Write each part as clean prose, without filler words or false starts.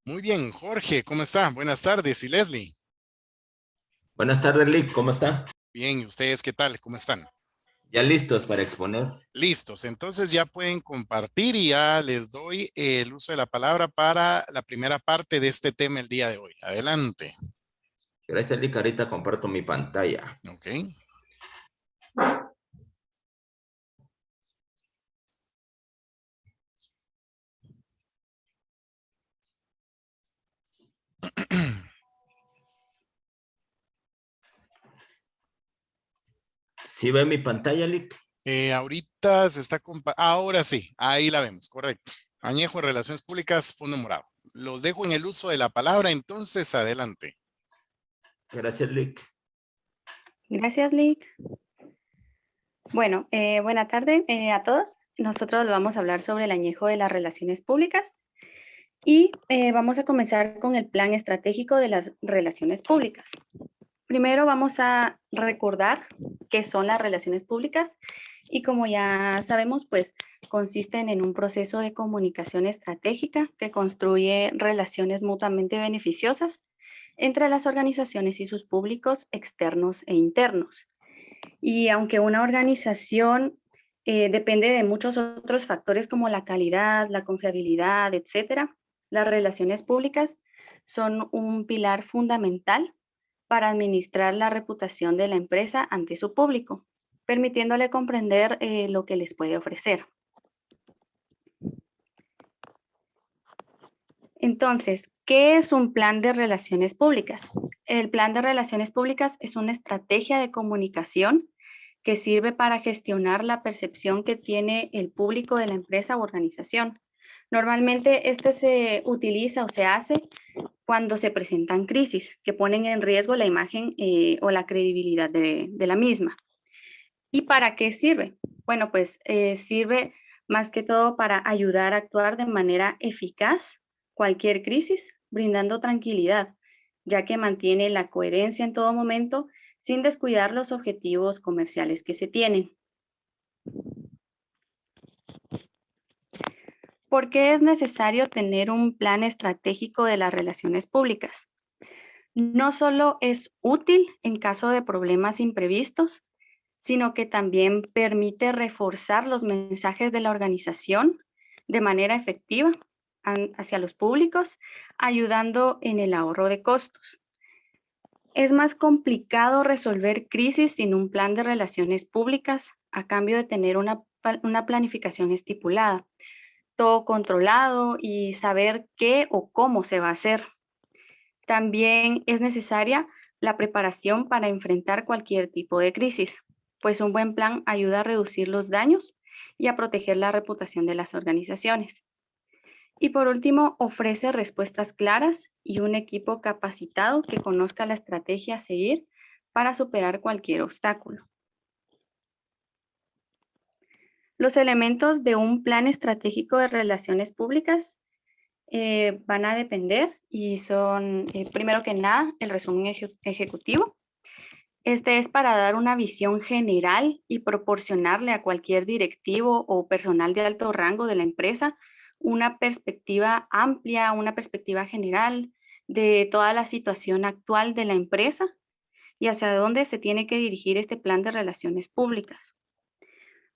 Muy bien, Jorge, ¿cómo está? Buenas tardes. ¿Y Leslie? Buenas tardes, Lick, ¿cómo está? Bien, ¿y ustedes qué tal? ¿Cómo están? ¿Ya listos para exponer? Listos. Entonces ya pueden compartir y ya les doy el uso de la palabra para la primera parte de este tema el día de hoy. Adelante. Gracias, Lick, ahorita comparto mi pantalla. Ok. ¿Sí ve mi pantalla, Lick? Ahorita se está ahora sí, ahí la vemos, correcto. Añejo en Relaciones Públicas, Fondo Morado. Los dejo en el uso de la palabra, entonces adelante. Gracias, Lick. Gracias, Lick. Bueno, buena tarde a todos. Nosotros vamos a hablar sobre el añejo de las relaciones públicas y vamos a comenzar con el plan estratégico de las relaciones públicas. Primero vamos a recordar qué son las relaciones públicas y como ya sabemos, pues consisten en un proceso de comunicación estratégica que construye relaciones mutuamente beneficiosas entre las organizaciones y sus públicos externos e internos. Y aunque una organización depende de muchos otros factores como la calidad, la confiabilidad, etcétera, las relaciones públicas son un pilar fundamental para administrar la reputación de la empresa ante su público, permitiéndole comprender lo que les puede ofrecer. Entonces, ¿qué es un plan de relaciones públicas? El plan de relaciones públicas es una estrategia de comunicación que sirve para gestionar la percepción que tiene el público de la empresa u organización. Normalmente este se utiliza o se hace cuando se presentan crisis que ponen en riesgo la imagen o la credibilidad de la misma. ¿Y para qué sirve? Bueno, pues sirve más que todo para ayudar a actuar de manera eficaz cualquier crisis, brindando tranquilidad, ya que mantiene la coherencia en todo momento sin descuidar los objetivos comerciales que se tienen. ¿Por qué es necesario tener un plan estratégico de las relaciones públicas? No solo es útil en caso de problemas imprevistos, sino que también permite reforzar los mensajes de la organización de manera efectiva hacia los públicos, ayudando en el ahorro de costos. Es más complicado resolver crisis sin un plan de relaciones públicas a cambio de tener una planificación estipulada, todo controlado y saber qué o cómo se va a hacer. También es necesaria la preparación para enfrentar cualquier tipo de crisis, pues un buen plan ayuda a reducir los daños y a proteger la reputación de las organizaciones. Y por último, ofrece respuestas claras y un equipo capacitado que conozca la estrategia a seguir para superar cualquier obstáculo. Los elementos de un plan estratégico de relaciones públicas van a depender y son, primero que nada, el resumen ejecutivo. Este es para dar una visión general y proporcionarle a cualquier directivo o personal de alto rango de la empresa una perspectiva amplia, una perspectiva general de toda la situación actual de la empresa y hacia dónde se tiene que dirigir este plan de relaciones públicas.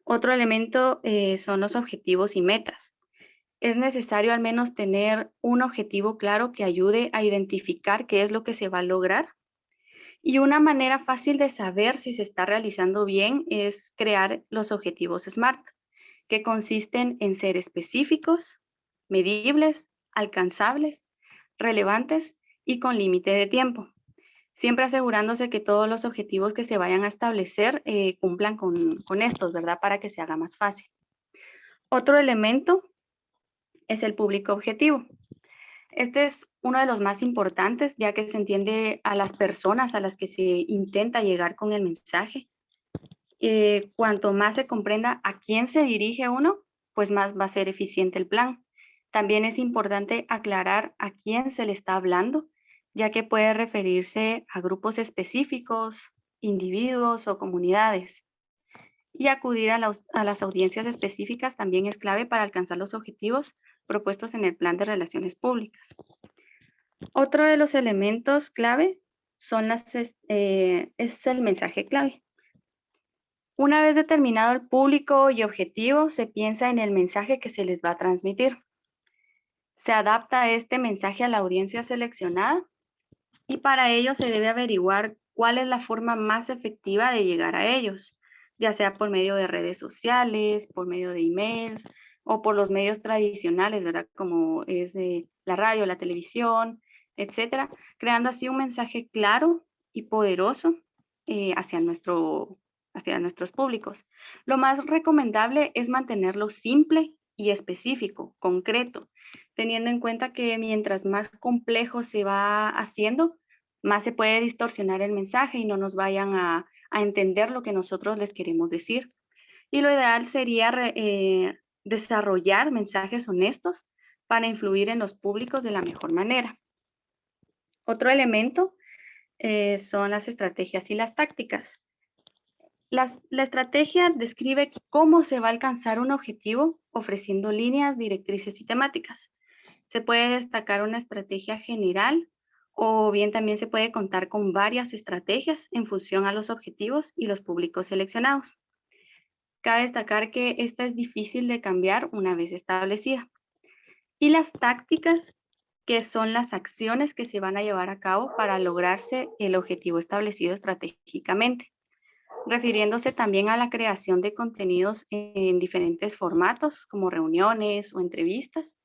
Otro elemento son los objetivos y metas. Es necesario al menos tener un objetivo claro que ayude a identificar qué es lo que se va a lograr. Y una manera fácil de saber si se está realizando bien es crear los objetivos SMART, que consisten en ser específicos, medibles, alcanzables, relevantes y con límite de tiempo, siempre asegurándose que todos los objetivos que se vayan a establecer cumplan con estos, ¿verdad? Para que se haga más fácil. Otro elemento es el público objetivo. Este es uno de los más importantes, ya que se entiende a las personas a las que se intenta llegar con el mensaje. Cuanto más se comprenda a quién se dirige uno, pues más va a ser eficiente el plan. También es importante aclarar a quién se le está hablando, ya que puede referirse a grupos específicos, individuos o comunidades. Y acudir a las audiencias específicas también es clave para alcanzar los objetivos propuestos en el plan de relaciones públicas. Otro de los elementos clave es el mensaje clave. Una vez determinado el público y objetivo, se piensa en el mensaje que se les va a transmitir. Se adapta este mensaje a la audiencia seleccionada y para ello se debe averiguar cuál es la forma más efectiva de llegar a ellos, ya sea por medio de redes sociales, por medio de emails o por los medios tradicionales, ¿verdad? Como es la radio, la televisión, etcétera, creando así un mensaje claro y poderoso hacia nuestros públicos. Lo más recomendable es mantenerlo simple y específico, concreto, teniendo en cuenta que mientras más complejo se va haciendo, más se puede distorsionar el mensaje y no nos vayan a entender lo que nosotros les queremos decir. Y lo ideal sería desarrollar mensajes honestos para influir en los públicos de la mejor manera. Otro elemento son las estrategias y las tácticas. La estrategia describe cómo se va a alcanzar un objetivo ofreciendo líneas, directrices y temáticas. Se puede destacar una estrategia general o bien también se puede contar con varias estrategias en función a los objetivos y los públicos seleccionados. Cabe destacar que esta es difícil de cambiar una vez establecida. Y las tácticas, que son las acciones que se van a llevar a cabo para lograrse el objetivo establecido estratégicamente, refiriéndose también a la creación de contenidos en diferentes formatos como reuniones o entrevistas,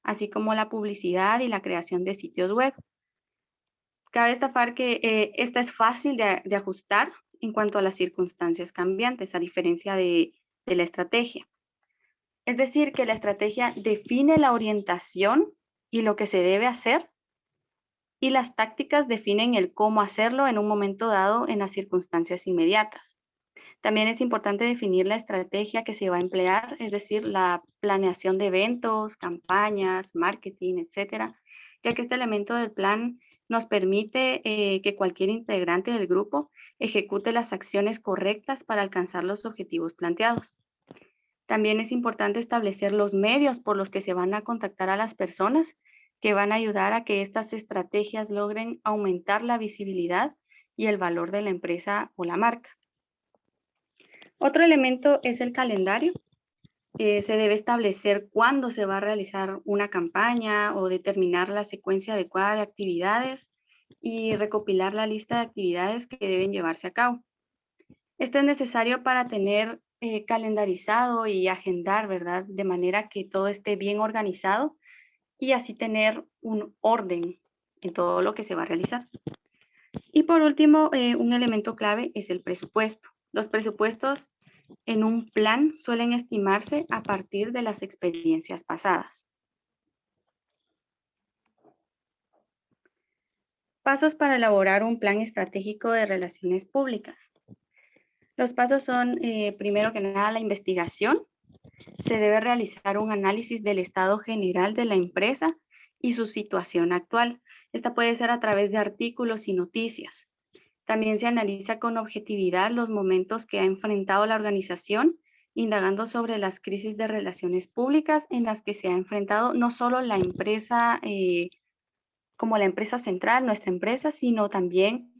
así como la publicidad y la creación de sitios web. Cabe destacar que esta es fácil de ajustar en cuanto a las circunstancias cambiantes, a diferencia de la estrategia. Es decir, que la estrategia define la orientación y lo que se debe hacer, y las tácticas definen el cómo hacerlo en un momento dado en las circunstancias inmediatas. También es importante definir la estrategia que se va a emplear, es decir, la planeación de eventos, campañas, marketing, etcétera, ya que este elemento del plan nos permite que cualquier integrante del grupo ejecute las acciones correctas para alcanzar los objetivos planteados. También es importante establecer los medios por los que se van a contactar a las personas que van a ayudar a que estas estrategias logren aumentar la visibilidad y el valor de la empresa o la marca. Otro elemento es el calendario. Se debe establecer cuándo se va a realizar una campaña o determinar la secuencia adecuada de actividades y recopilar la lista de actividades que deben llevarse a cabo. Esto es necesario para tener calendarizado y agendar, ¿verdad? De manera que todo esté bien organizado y así tener un orden en todo lo que se va a realizar. Y por último, un elemento clave es el presupuesto. Los presupuestos en un plan suelen estimarse a partir de las experiencias pasadas. Pasos para elaborar un plan estratégico de relaciones públicas. Los pasos son, primero que nada, la investigación. Se debe realizar un análisis del estado general de la empresa y su situación actual. Esta puede ser a través de artículos y noticias. También se analiza con objetividad los momentos que ha enfrentado la organización, indagando sobre las crisis de relaciones públicas en las que se ha enfrentado no solo la empresa como la empresa central, nuestra empresa, sino también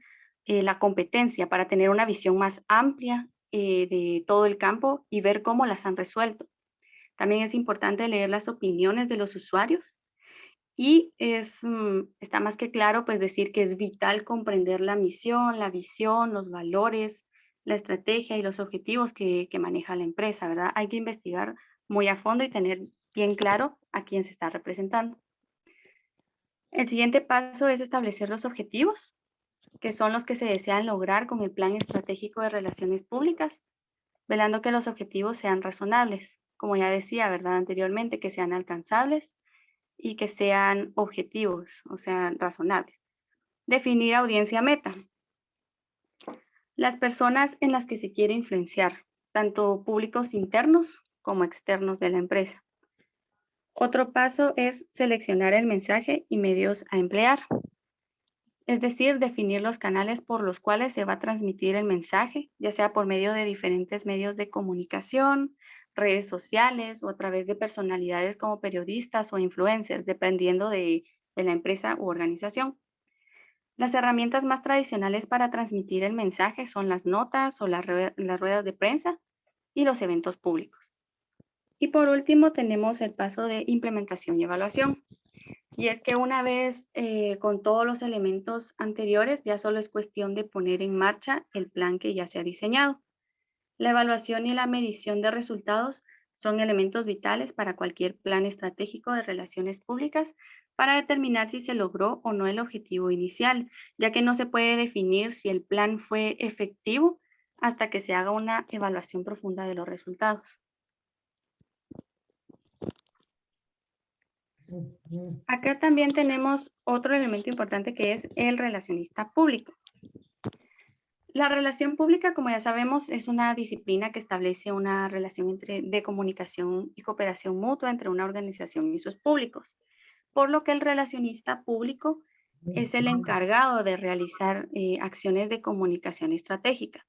la competencia para tener una visión más amplia de todo el campo y ver cómo las han resuelto. También es importante leer las opiniones de los usuarios y está más que claro pues decir que es vital comprender la misión, la visión, los valores, la estrategia y los objetivos que maneja la empresa, ¿verdad? Hay que investigar muy a fondo y tener bien claro a quién se está representando. El siguiente paso es establecer los objetivos, que son los que se desean lograr con el Plan Estratégico de Relaciones Públicas, velando que los objetivos sean razonables, como ya decía, ¿verdad? Anteriormente, que sean alcanzables y que sean objetivos, o sea, razonables. Definir audiencia meta. Las personas en las que se quiere influenciar, tanto públicos internos como externos de la empresa. Otro paso es seleccionar el mensaje y medios a emplear. Es decir, definir los canales por los cuales se va a transmitir el mensaje, ya sea por medio de diferentes medios de comunicación, redes sociales o a través de personalidades como periodistas o influencers, dependiendo de de la empresa u organización. Las herramientas más tradicionales para transmitir el mensaje son las notas o las ruedas de prensa y los eventos públicos. Y por último tenemos el paso de implementación y evaluación. Y es que una vez con todos los elementos anteriores, ya solo es cuestión de poner en marcha el plan que ya se ha diseñado. La evaluación y la medición de resultados son elementos vitales para cualquier plan estratégico de relaciones públicas para determinar si se logró o no el objetivo inicial, ya que no se puede definir si el plan fue efectivo hasta que se haga una evaluación profunda de los resultados. Acá también tenemos otro elemento importante que es el relacionista público. La relación pública, como ya sabemos, es una disciplina que establece una relación de comunicación y cooperación mutua entre una organización y sus públicos, por lo que el relacionista público es el encargado de realizar acciones de comunicación estratégica,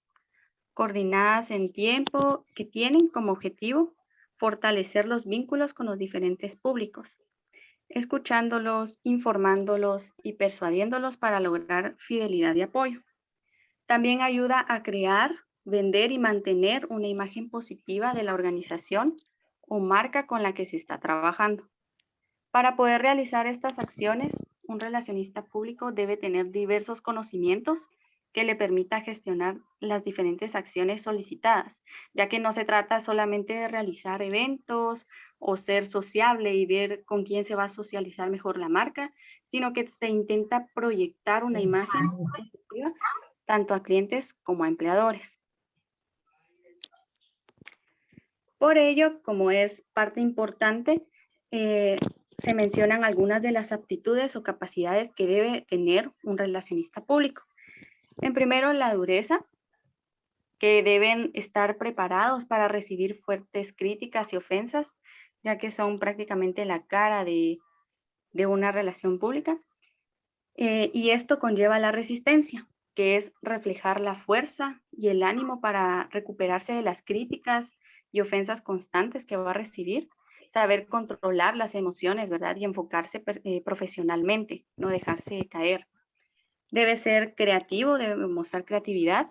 coordinadas en tiempo, que tienen como objetivo fortalecer los vínculos con los diferentes públicos, escuchándolos, informándolos y persuadiéndolos para lograr fidelidad y apoyo. También ayuda a crear, vender y mantener una imagen positiva de la organización o marca con la que se está trabajando. Para poder realizar estas acciones, un relacionista público debe tener diversos conocimientos que le permita gestionar las diferentes acciones solicitadas, ya que no se trata solamente de realizar eventos o ser sociable y ver con quién se va a socializar mejor la marca, sino que se intenta proyectar una imagen positiva tanto a clientes como a empleadores. Por ello, como es parte importante, se mencionan algunas de las aptitudes o capacidades que debe tener un relacionista público. En primero, la dureza, que deben estar preparados para recibir fuertes críticas y ofensas, ya que son prácticamente la cara de una relación pública. Y esto conlleva la resistencia, que es reflejar la fuerza y el ánimo para recuperarse de las críticas y ofensas constantes que va a recibir, saber controlar las emociones, ¿verdad? Y enfocarse profesionalmente, no dejarse caer. Debe ser creativo, debe mostrar creatividad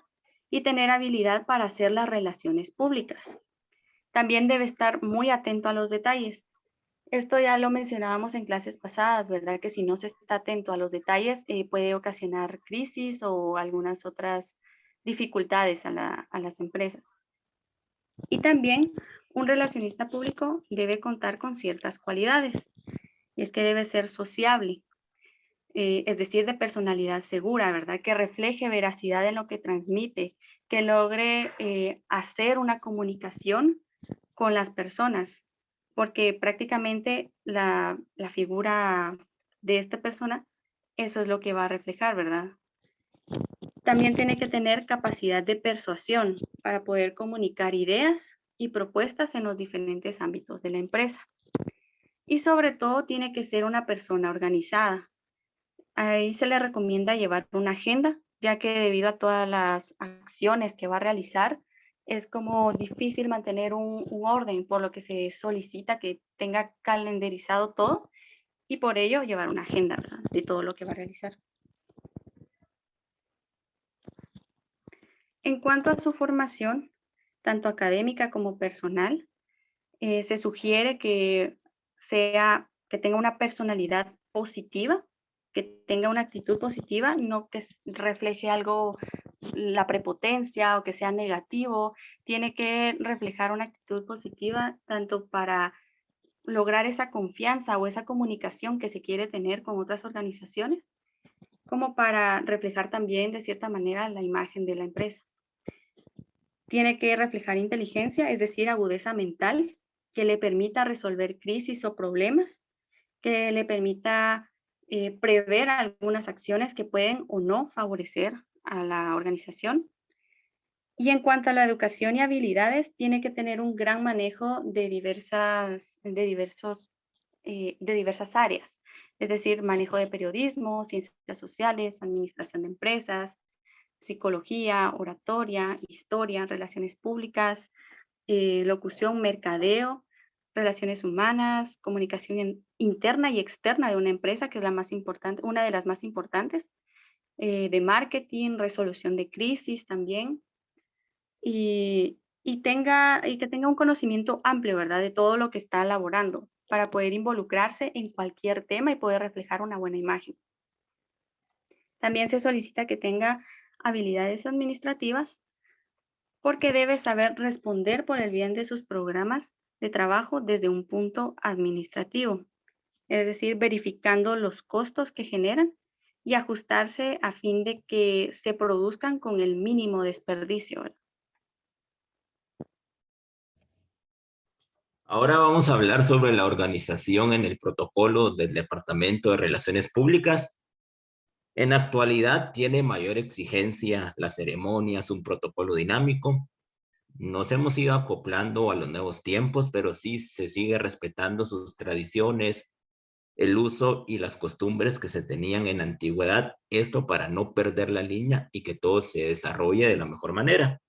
y tener habilidad para hacer las relaciones públicas. También debe estar muy atento a los detalles. Esto ya lo mencionábamos en clases pasadas, ¿verdad? Que si no se está atento a los detalles puede ocasionar crisis o algunas otras dificultades a las empresas. Y también un relacionista público debe contar con ciertas cualidades. Y es que debe ser sociable, es decir, de personalidad segura, ¿verdad? Que refleje veracidad en lo que transmite, que logre hacer una comunicación con las personas, porque prácticamente la figura de esta persona, eso es lo que va a reflejar, ¿verdad? También tiene que tener capacidad de persuasión para poder comunicar ideas y propuestas en los diferentes ámbitos de la empresa. Y sobre todo tiene que ser una persona organizada. Ahí se le recomienda llevar una agenda, ya que debido a todas las acciones que va a realizar, es como difícil mantener un orden, por lo que se solicita que tenga calendarizado todo y por ello llevar una agenda, ¿verdad?, de todo lo que va a realizar. En cuanto a su formación, tanto académica como personal, se sugiere que tenga una personalidad positiva, que tenga una actitud positiva, no que refleje algo, la prepotencia o que sea negativo. Tiene que reflejar una actitud positiva tanto para lograr esa confianza o esa comunicación que se quiere tener con otras organizaciones, como para reflejar también de cierta manera la imagen de la empresa. Tiene que reflejar inteligencia, es decir, agudeza mental, que le permita resolver crisis o problemas, que le permita prever algunas acciones que pueden o no favorecer a la organización. Y en cuanto a la educación y habilidades, tiene que tener un gran manejo de diversas áreas, es decir, manejo de periodismo, ciencias sociales, administración de empresas, psicología, oratoria, historia, relaciones públicas, locución, mercadeo, relaciones humanas, comunicación interna y externa de una empresa, que es la más importante, una de las más importantes, de marketing, resolución de crisis también, y que tenga un conocimiento amplio, ¿verdad?, de todo lo que está elaborando para poder involucrarse en cualquier tema y poder reflejar una buena imagen. También se solicita que tenga habilidades administrativas porque debe saber responder por el bien de sus programas de trabajo desde un punto administrativo, es decir, verificando los costos que generan y ajustarse a fin de que se produzcan con el mínimo desperdicio, ¿verdad? Ahora vamos a hablar sobre la organización en el protocolo del Departamento de Relaciones Públicas. En la actualidad tiene mayor exigencia las ceremonias, un protocolo dinámico. Nos hemos ido acoplando a los nuevos tiempos, pero sí se sigue respetando sus tradiciones, el uso y las costumbres que se tenían en la antigüedad, esto para no perder la línea y que todo se desarrolle de la mejor manera.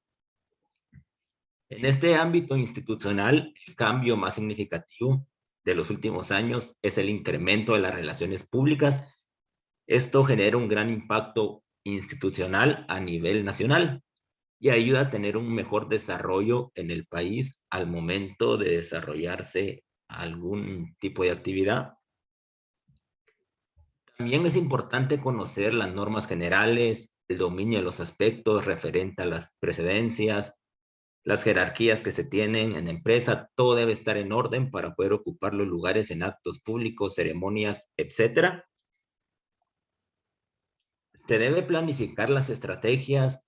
En este ámbito institucional, el cambio más significativo de los últimos años es el incremento de las relaciones públicas. Esto genera un gran impacto institucional a nivel nacional y ayuda a tener un mejor desarrollo en el país al momento de desarrollarse algún tipo de actividad. También es importante conocer las normas generales, el dominio de los aspectos referente a las precedencias, las jerarquías que se tienen en la empresa. Todo debe estar en orden para poder ocupar los lugares en actos públicos, ceremonias, etcétera. Se debe planificar las estrategias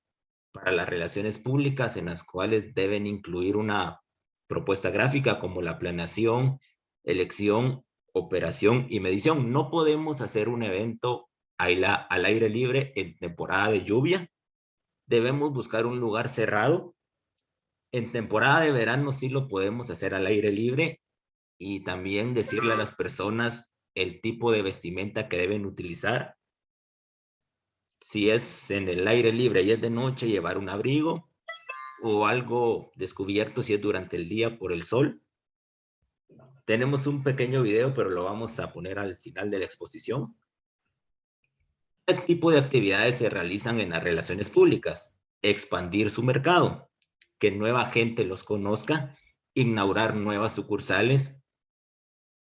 para las relaciones públicas en las cuales deben incluir una propuesta gráfica como la planeación, elección, operación y medición. No podemos hacer un evento al aire libre en temporada de lluvia. Debemos buscar un lugar cerrado. En temporada de verano sí lo podemos hacer al aire libre y también decirle a las personas el tipo de vestimenta que deben utilizar. Si es en el aire libre y es de noche, llevar un abrigo o algo descubierto si es durante el día por el sol. Tenemos un pequeño video, pero lo vamos a poner al final de la exposición. ¿Qué tipo de actividades se realizan en las relaciones públicas? Expandir su mercado, que nueva gente los conozca, inaugurar nuevas sucursales,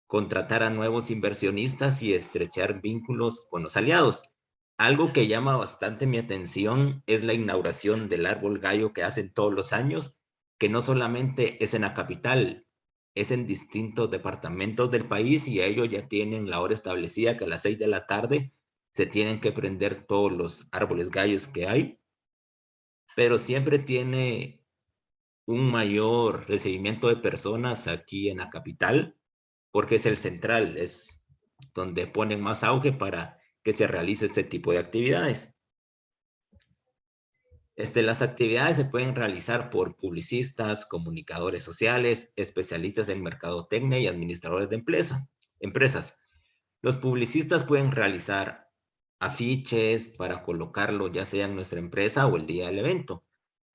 contratar a nuevos inversionistas y estrechar vínculos con los aliados. Algo que llama bastante mi atención es la inauguración del árbol gallo que hacen todos los años, que no solamente es en la capital, es en distintos departamentos del país y ellos ya tienen la hora establecida que a las 6 de la tarde se tienen que prender todos los árboles gallos que hay, pero siempre tiene un mayor recibimiento de personas aquí en la capital, porque es el central, es donde ponen más auge para que se realice este tipo de actividades. Las actividades se pueden realizar por publicistas, comunicadores sociales, especialistas en mercadotecnia y administradores de empresas. Los publicistas pueden realizar afiches para colocarlo ya sea en nuestra empresa o el día del evento.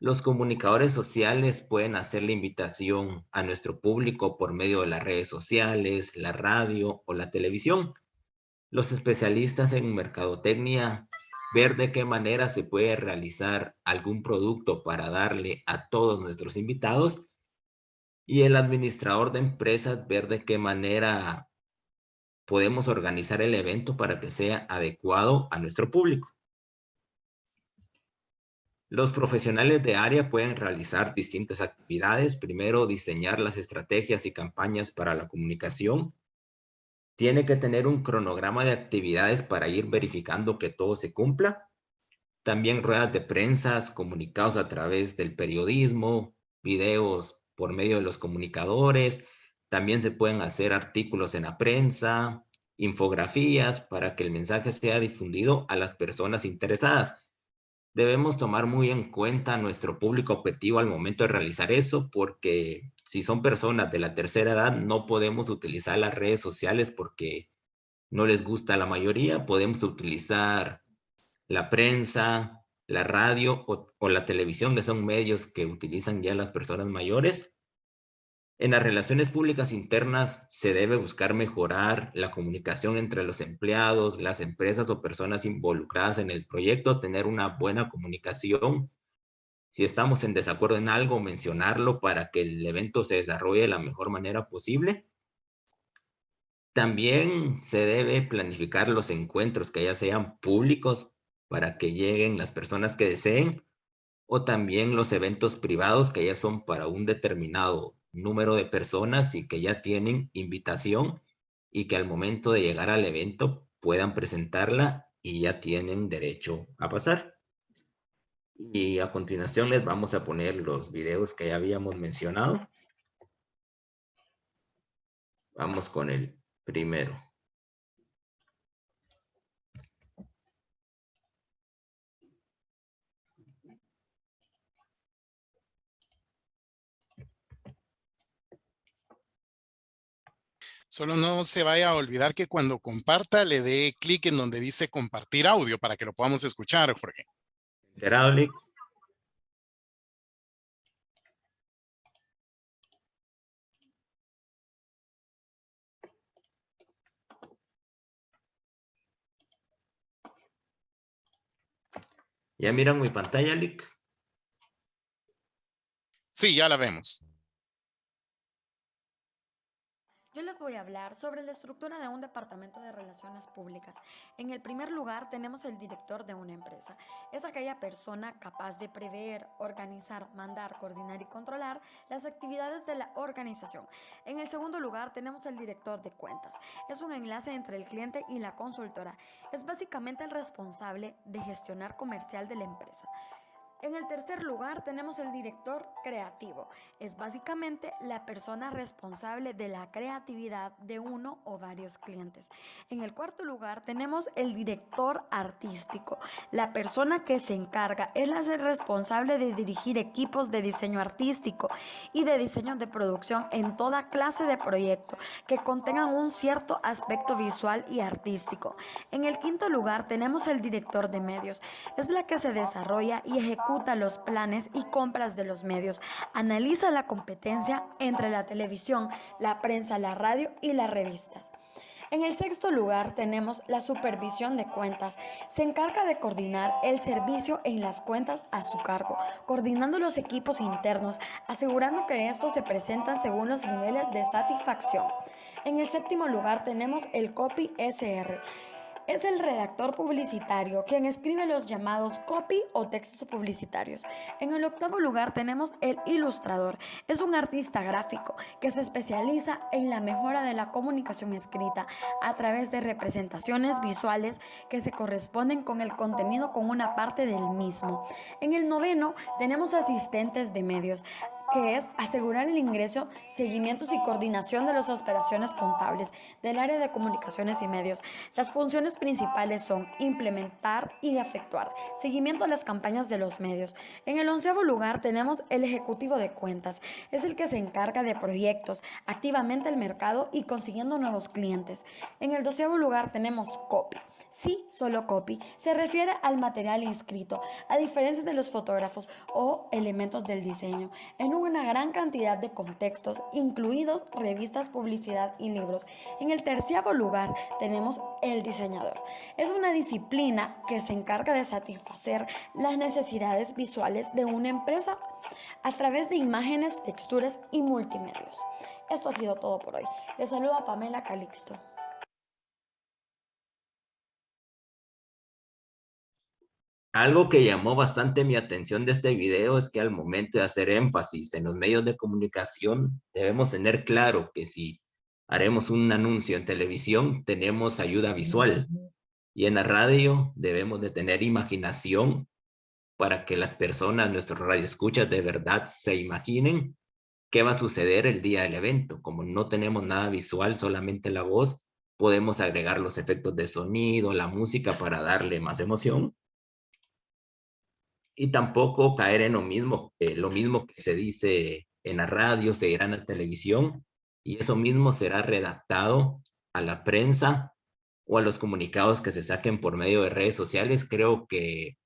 Los comunicadores sociales pueden hacer la invitación a nuestro público por medio de las redes sociales, la radio o la televisión. Los especialistas en mercadotecnia, ver de qué manera se puede realizar algún producto para darle a todos nuestros invitados. Y el administrador de empresas, ver de qué manera podemos organizar el evento para que sea adecuado a nuestro público. Los profesionales de área pueden realizar distintas actividades. Primero, diseñar las estrategias y campañas para la comunicación. Tiene que tener un cronograma de actividades para ir verificando que todo se cumpla. También ruedas de prensa, comunicados a través del periodismo, videos por medio de los comunicadores. También se pueden hacer artículos en la prensa, infografías para que el mensaje sea difundido a las personas interesadas. Debemos tomar muy en cuenta nuestro público objetivo al momento de realizar eso, porque si son personas de la tercera edad, no podemos utilizar las redes sociales porque no les gusta a la mayoría. Podemos utilizar la prensa, la radio o la televisión, que son medios que utilizan ya las personas mayores. En las relaciones públicas internas se debe buscar mejorar la comunicación entre los empleados, las empresas o personas involucradas en el proyecto, tener una buena comunicación. Si estamos en desacuerdo en algo, mencionarlo para que el evento se desarrolle de la mejor manera posible. También se debe planificar los encuentros que ya sean públicos para que lleguen las personas que deseen, o también los eventos privados que ya son para un determinado número de personas y que ya tienen invitación y que al momento de llegar al evento puedan presentarla y ya tienen derecho a pasar. Y a continuación les vamos a poner los videos que ya habíamos mencionado. Vamos con el primero. Solo no se vaya a olvidar que cuando comparta le dé clic en donde dice compartir audio para que lo podamos escuchar, Jorge. Enterable. ¿Ya miran mi pantalla, Lick? Sí, ya la vemos. Yo les voy a hablar sobre la estructura de un departamento de relaciones públicas. En el primer lugar tenemos el director de una empresa. Es aquella persona capaz de prever, organizar, mandar, coordinar y controlar las actividades de la organización. En el segundo lugar tenemos el director de cuentas. Es un enlace entre el cliente y la consultora. Es básicamente el responsable de gestionar comercial de la empresa. En el tercer lugar tenemos el director creativo. Es básicamente la persona responsable de la creatividad de uno o varios clientes. En el cuarto lugar tenemos el director artístico. La persona que se encarga es la responsable de dirigir equipos de diseño artístico y de diseño de producción en toda clase de proyectos que contengan un cierto aspecto visual y artístico. En el quinto lugar tenemos el director de medios. Es la que se desarrolla y ejecuta los planes y compras de los medios, analiza la competencia entre la televisión, la prensa, la radio y las revistas. En el sexto lugar tenemos la supervisión de cuentas. Se encarga de coordinar el servicio en las cuentas a su cargo, coordinando los equipos internos, asegurando que estos se presentan según los niveles de satisfacción. En el séptimo lugar tenemos el Copy SR. Es el redactor publicitario quien escribe los llamados copy o textos publicitarios. En el octavo lugar tenemos el ilustrador. Es un artista gráfico que se especializa en la mejora de la comunicación escrita a través de representaciones visuales que se corresponden con el contenido con una parte del mismo. En el noveno tenemos asistentes de medios, que es asegurar el ingreso, seguimientos y coordinación de las operaciones contables del área de comunicaciones y medios. Las funciones principales son implementar y efectuar seguimiento a las campañas de los medios. En el onceavo lugar tenemos el ejecutivo de cuentas. Es el que se encarga de proyectos, activamente el mercado y consiguiendo nuevos clientes. En el doceavo lugar tenemos copy. Sí, solo copy. Se refiere al material inscrito, a diferencia de los fotógrafos o elementos del diseño, en una gran cantidad de contextos, incluidos revistas, publicidad y libros. En el terciavo lugar tenemos el diseñador. Es una disciplina que se encarga de satisfacer las necesidades visuales de una empresa a través de imágenes, texturas y multimedios. Esto ha sido todo por hoy. Les saluda Pamela Calixto. Algo que llamó bastante mi atención de este video es que al momento de hacer énfasis en los medios de comunicación, debemos tener claro que si haremos un anuncio en televisión, tenemos ayuda visual. Y en la radio debemos de tener imaginación para que las personas, nuestros radioescuchas, de verdad se imaginen qué va a suceder el día del evento. Como no tenemos nada visual, solamente la voz, podemos agregar los efectos de sonido, la música para darle más emoción. Y tampoco caer en lo mismo que se dice en la radio, se dirá en la televisión, y eso mismo será redactado a la prensa o a los comunicados que se saquen por medio de redes sociales. Creo que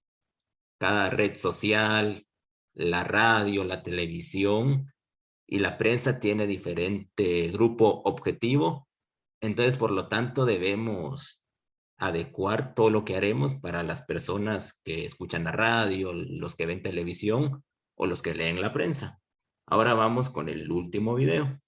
cada red social, la radio, la televisión, y la prensa tiene diferente grupo objetivo. Entonces, por lo tanto, debemos adecuar todo lo que haremos para las personas que escuchan la radio, los que ven televisión o los que leen la prensa. Ahora vamos con el último video.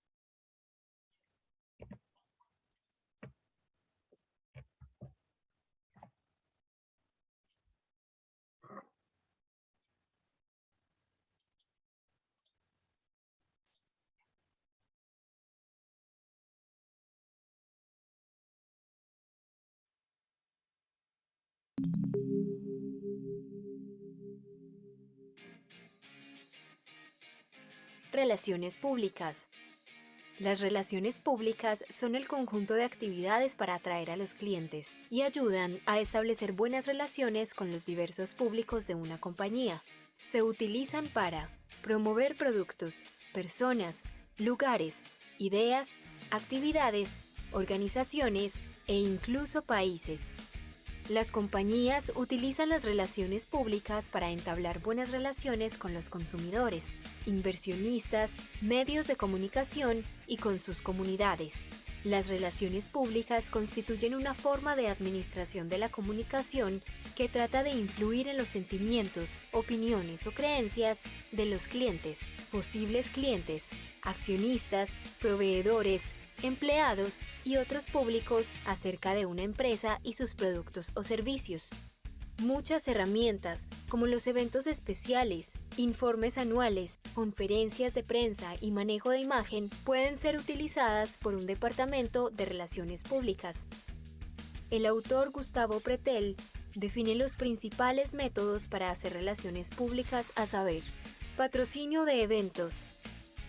Relaciones públicas. Las relaciones públicas son el conjunto de actividades para atraer a los clientes y ayudan a establecer buenas relaciones con los diversos públicos de una compañía. Se utilizan para promover productos, personas, lugares, ideas, actividades, organizaciones e incluso países. Las compañías utilizan las relaciones públicas para entablar buenas relaciones con los consumidores, inversionistas, medios de comunicación y con sus comunidades. Las relaciones públicas constituyen una forma de administración de la comunicación que trata de influir en los sentimientos, opiniones o creencias de los clientes, posibles clientes, accionistas, proveedores, empleados y otros públicos acerca de una empresa y sus productos o servicios. Muchas herramientas, como los eventos especiales, informes anuales, conferencias de prensa y manejo de imagen, pueden ser utilizadas por un departamento de relaciones públicas. El autor Gustavo Pretel define los principales métodos para hacer relaciones públicas, a saber: patrocinio de eventos.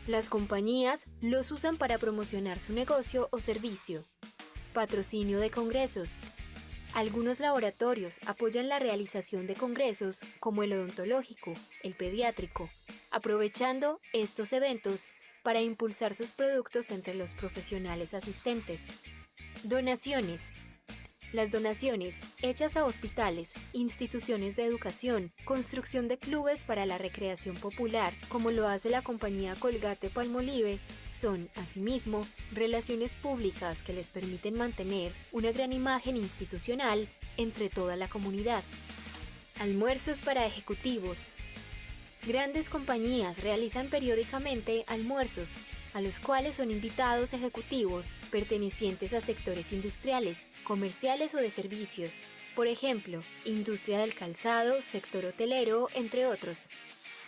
Las compañías los usan para promocionar su negocio o servicio. Patrocinio de congresos. Algunos laboratorios apoyan la realización de congresos como el odontológico, el pediátrico, aprovechando estos eventos para impulsar sus productos entre los profesionales asistentes. Donaciones. Las donaciones hechas a hospitales, instituciones de educación, construcción de clubes para la recreación popular, como lo hace la compañía Colgate-Palmolive, son, asimismo, relaciones públicas que les permiten mantener una gran imagen institucional entre toda la comunidad. Almuerzos para ejecutivos. Grandes compañías realizan periódicamente almuerzos, a los cuales son invitados ejecutivos pertenecientes a sectores industriales, comerciales o de servicios. Por ejemplo, industria del calzado, sector hotelero, entre otros.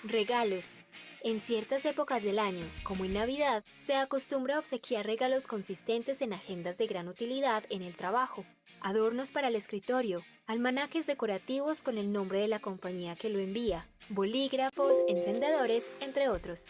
Regalos. En ciertas épocas del año, como en Navidad, se acostumbra a obsequiar regalos consistentes en agendas de gran utilidad en el trabajo, adornos para el escritorio, almanaques decorativos con el nombre de la compañía que lo envía, bolígrafos, encendedores, entre otros.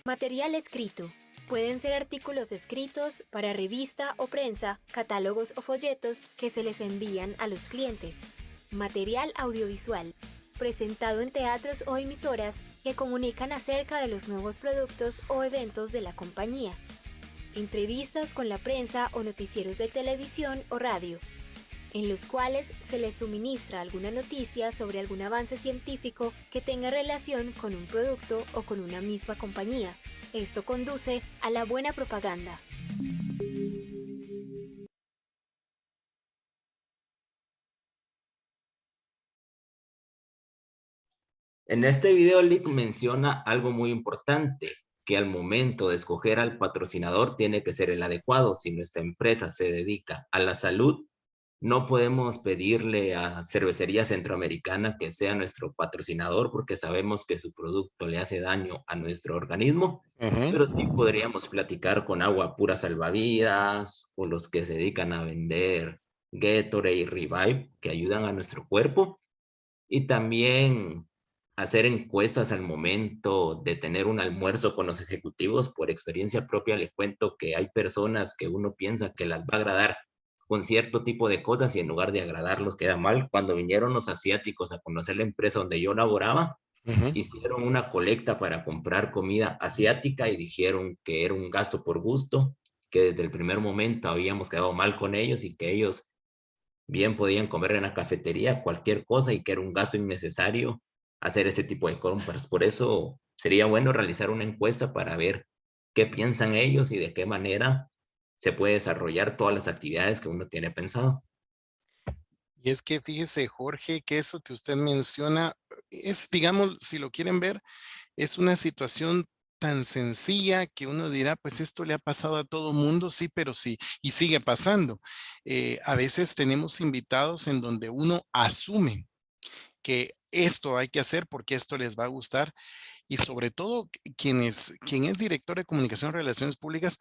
Material escrito. Pueden ser artículos escritos para revista o prensa, catálogos o folletos que se les envían a los clientes. Material audiovisual. Presentado en teatros o emisoras que comunican acerca de los nuevos productos o eventos de la compañía. Entrevistas con la prensa o noticieros de televisión o radio, en los cuales se les suministra alguna noticia sobre algún avance científico que tenga relación con un producto o con una misma compañía. Esto conduce a la buena propaganda. En este video, Lick menciona algo muy importante, que al momento de escoger al patrocinador tiene que ser el adecuado. Si nuestra empresa se dedica a la salud, no podemos pedirle a Cervecería Centroamericana que sea nuestro patrocinador porque sabemos que su producto le hace daño a nuestro organismo, pero sí podríamos platicar con Agua Pura Salvavidas o los que se dedican a vender Gatorade y Revive, que ayudan a nuestro cuerpo, y también hacer encuestas al momento de tener un almuerzo con los ejecutivos. Por experiencia propia le cuento que hay personas que uno piensa que las va a agradar con cierto tipo de cosas y en lugar de agradarlos queda mal. Cuando vinieron los asiáticos a conocer la empresa donde yo laboraba, hicieron una colecta para comprar comida asiática y dijeron que era un gasto por gusto, que desde el primer momento habíamos quedado mal con ellos y que ellos bien podían comer en la cafetería cualquier cosa y que era un gasto innecesario hacer ese tipo de compras. Por eso sería bueno realizar una encuesta para ver qué piensan ellos y de qué manera se puede desarrollar todas las actividades que uno tiene pensado. Y es que fíjese, Jorge, que eso que usted menciona es, digamos, si lo quieren ver, es una situación tan sencilla que uno dirá, pues esto le ha pasado a todo mundo, sí, pero sí, y sigue pasando. A veces tenemos invitados en donde uno asume que esto hay que hacer porque esto les va a gustar y sobre todo quien es director de comunicación y relaciones públicas,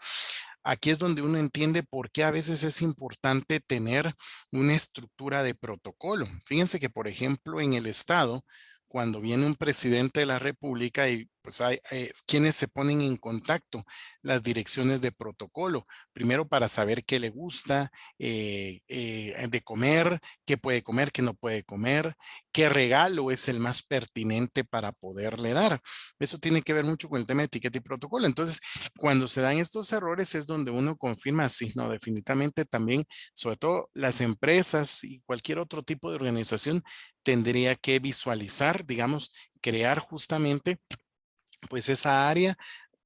aquí es donde uno entiende por qué a veces es importante tener una estructura de protocolo. Fíjense que, por ejemplo, en el Estado, cuando viene un presidente de la República y pues hay quienes se ponen en contacto, las direcciones de protocolo, primero para saber qué le gusta de comer, qué puede comer, qué no puede comer, qué regalo es el más pertinente para poderle dar. Eso tiene que ver mucho con el tema de etiqueta y protocolo. Entonces, cuando se dan estos errores es donde uno confirma, sí, no, definitivamente también, sobre todo las empresas y cualquier otro tipo de organización tendría que visualizar, digamos, crear justamente pues esa área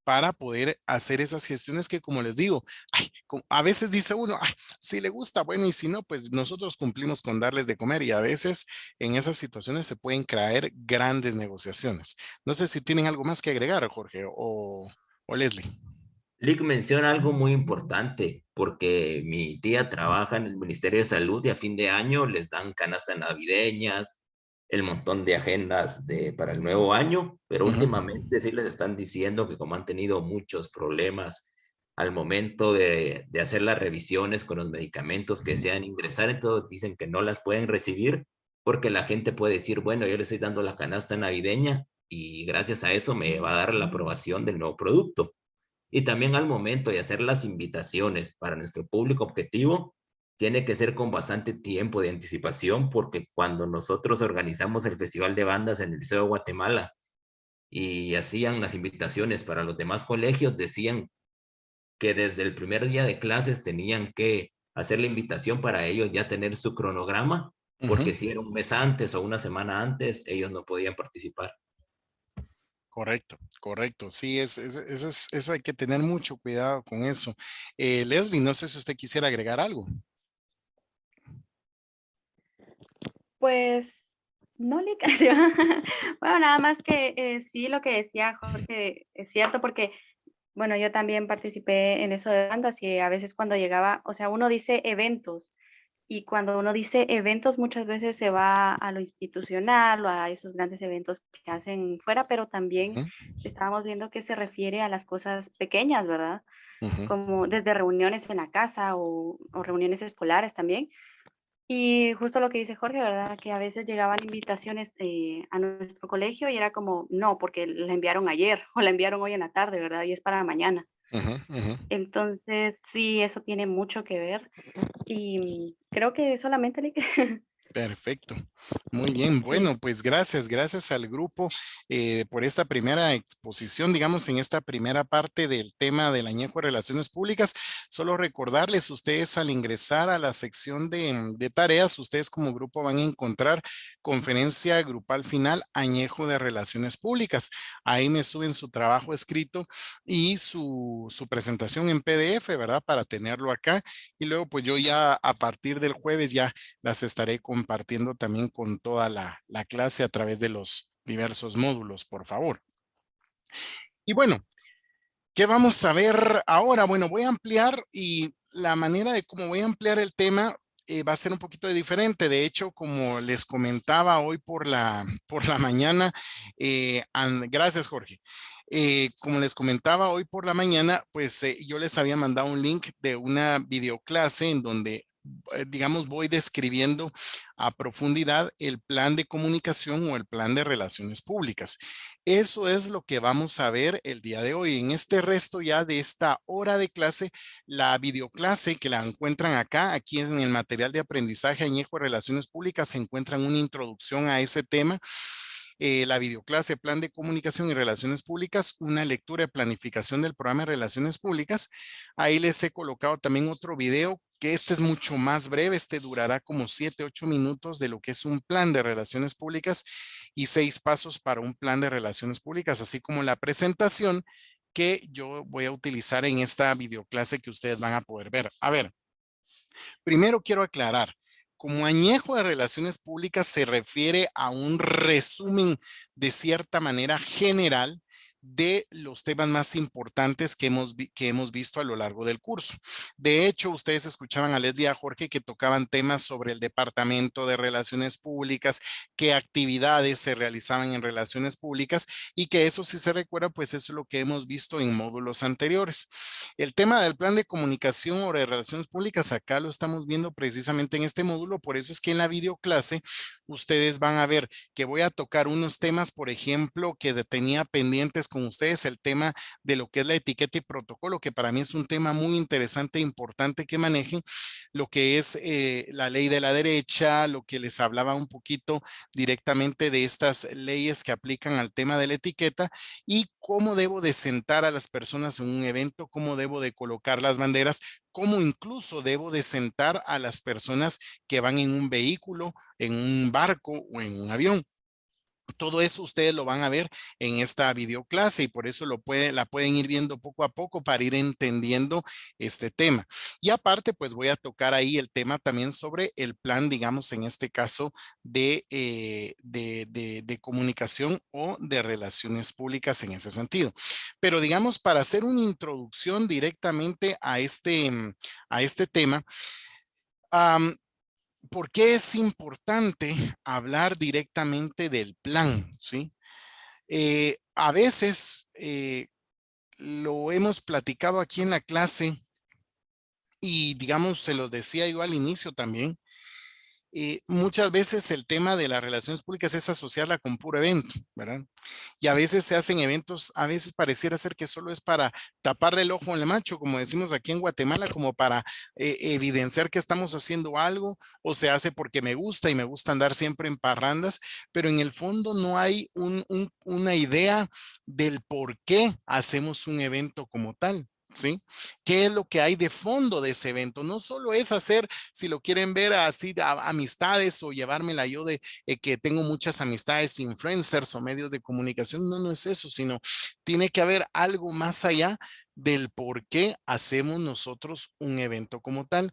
para poder hacer esas gestiones que, como les digo, ay, a veces dice uno, ay, si le gusta, bueno, y si no, pues nosotros cumplimos con darles de comer y a veces en esas situaciones se pueden caer grandes negociaciones. No sé si tienen algo más que agregar, Jorge o Leslie. Lick menciona algo muy importante, porque mi tía trabaja en el Ministerio de Salud y a fin de año les dan canastas navideñas, el montón de agendas para el nuevo año, pero Ujú, últimamente sí les están diciendo que como han tenido muchos problemas al momento de hacer las revisiones con los medicamentos que desean ingresar, entonces dicen que no las pueden recibir porque la gente puede decir, bueno, yo le estoy dando la canasta navideña y gracias a eso me va a dar la aprobación del nuevo producto. Y también al momento de hacer las invitaciones para nuestro público objetivo, tiene que ser con bastante tiempo de anticipación, porque cuando nosotros organizamos el Festival de Bandas en el Liceo de Guatemala y hacían las invitaciones para los demás colegios, decían que desde el primer día de clases tenían que hacer la invitación para ellos ya tener su cronograma, ujú. porque si era un mes antes o una semana antes, ellos no podían participar. Correcto, correcto. Sí, eso hay que tener mucho cuidado con eso. Leslie, no sé si usted quisiera agregar algo. Pues no le cayó. Bueno, nada más que sí, lo que decía Jorge es cierto, porque bueno, yo también participé en eso de bandas y a veces cuando llegaba, o sea, uno dice eventos y cuando uno dice eventos muchas veces se va a lo institucional o a esos grandes eventos que hacen fuera, pero también Ujú, estábamos viendo que se refiere a las cosas pequeñas, ¿verdad? ujú. Como desde reuniones en la casa o reuniones escolares también. Y justo lo que dice Jorge, ¿verdad? Que a veces llegaban invitaciones a nuestro colegio y era como, no, porque la enviaron ayer o la enviaron hoy en la tarde, ¿verdad? Y es para mañana. Ujú, ujú. Entonces, sí, eso tiene mucho que ver. Y creo que solamente le... Perfecto. Muy bien. Sí, Bueno, pues gracias al grupo por esta primera exposición, digamos, en esta primera parte del tema del añejo de relaciones públicas. Solo recordarles, ustedes al ingresar a la sección de tareas, ustedes como grupo van a encontrar conferencia grupal final, añejo de relaciones públicas. Ahí me suben su trabajo escrito y su presentación en PDF, ¿verdad? Para tenerlo acá. Y luego, pues yo ya a partir del jueves ya las estaré compartiendo también con toda la clase a través de los diversos módulos, por favor. Y bueno, ¿qué vamos a ver ahora? Bueno, voy a ampliar y la manera de cómo voy a ampliar el tema va a ser un poquito diferente. De hecho, como les comentaba hoy por la mañana, gracias Jorge. Como les comentaba hoy por la mañana, pues yo les había mandado un link de una videoclase en donde, digamos, voy describiendo a profundidad el plan de comunicación o el plan de relaciones públicas. Eso es lo que vamos a ver el día de hoy. En este resto ya de esta hora de clase, la videoclase que la encuentran acá, aquí en el material de aprendizaje Añejo de Relaciones Públicas, se encuentran una introducción a ese tema. La videoclase Plan de Comunicación y Relaciones Públicas, una lectura de planificación del programa de Relaciones Públicas. Ahí les he colocado también otro video que este es mucho más breve, este durará como 7, 8 minutos de lo que es un plan de relaciones públicas y 6 pasos para un plan de relaciones públicas, así como la presentación que yo voy a utilizar en esta videoclase que ustedes van a poder ver. A ver, primero quiero aclarar. Como añejo de relaciones públicas se refiere a un resumen de cierta manera general de los temas más importantes que hemos visto a lo largo del curso. De hecho, ustedes escuchaban a Leslie y a Jorge que tocaban temas sobre el Departamento de Relaciones Públicas, qué actividades se realizaban en relaciones públicas y que eso, si se recuerda, pues eso es lo que hemos visto en módulos anteriores. El tema del plan de comunicación o de relaciones públicas, acá lo estamos viendo precisamente en este módulo, por eso es que en la videoclase ustedes van a ver que voy a tocar unos temas, por ejemplo, que tenía pendientes con ustedes, el tema de lo que es la etiqueta y protocolo, que para mí es un tema muy interesante e importante que manejen, lo que es la ley de la derecha, lo que les hablaba un poquito directamente de estas leyes que aplican al tema de la etiqueta y cómo debo de sentar a las personas en un evento, cómo debo de colocar las banderas, cómo incluso debo de sentar a las personas que van en un vehículo, en un barco o en un avión. Todo eso ustedes lo van a ver en esta videoclase y por eso la pueden ir viendo poco a poco para ir entendiendo este tema. Y aparte, pues voy a tocar ahí el tema también sobre el plan, digamos, en este caso de comunicación o de relaciones públicas en ese sentido. Pero digamos, para hacer una introducción directamente a este tema, ¿por qué es importante hablar directamente del plan? ¿Sí? A veces lo hemos platicado aquí en la clase y digamos, se los decía yo al inicio también, muchas veces el tema de las relaciones públicas es asociarla con puro evento, ¿verdad? Y a veces se hacen eventos, a veces pareciera ser que solo es para taparle el ojo al macho, como decimos aquí en Guatemala, como para evidenciar que estamos haciendo algo, o se hace porque me gusta y me gusta andar siempre en parrandas, pero en el fondo no hay una idea del por qué hacemos un evento como tal. ¿Sí? ¿Qué es lo que hay de fondo de ese evento? No solo es hacer, si lo quieren ver así, amistades o llevármela yo de que tengo muchas amistades, influencers o medios de comunicación. No, no es eso, sino tiene que haber algo más allá del por qué hacemos nosotros un evento como tal.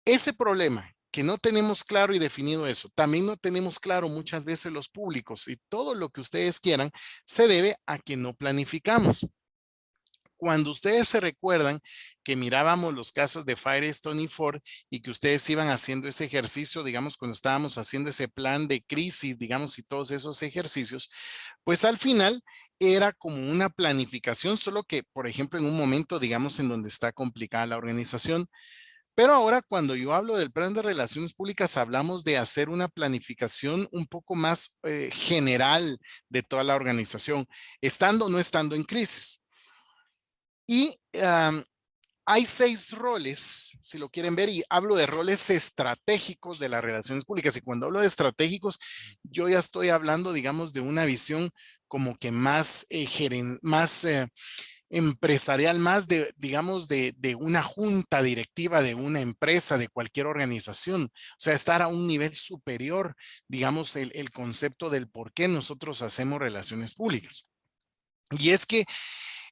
Ese problema que no tenemos claro y definido eso, también no tenemos claro muchas veces los públicos y todo lo que ustedes quieran se debe a que no planificamos. Cuando ustedes se recuerdan que mirábamos los casos de Firestone y Ford y que ustedes iban haciendo ese ejercicio, digamos, cuando estábamos haciendo ese plan de crisis, digamos, y todos esos ejercicios, pues al final era como una planificación, solo que, por ejemplo, en un momento, digamos, en donde está complicada la organización. Pero ahora cuando yo hablo del plan de relaciones públicas, hablamos de hacer una planificación un poco más general de toda la organización, estando o no estando en crisis. Y hay 6 roles, si lo quieren ver, y hablo de roles estratégicos de las relaciones públicas. Y cuando hablo de estratégicos, yo ya estoy hablando, digamos, de una visión como que más, empresarial, más de, digamos, de una junta directiva de una empresa, de cualquier organización. O sea, estar a un nivel superior, digamos, el concepto del por qué nosotros hacemos relaciones públicas. Y es que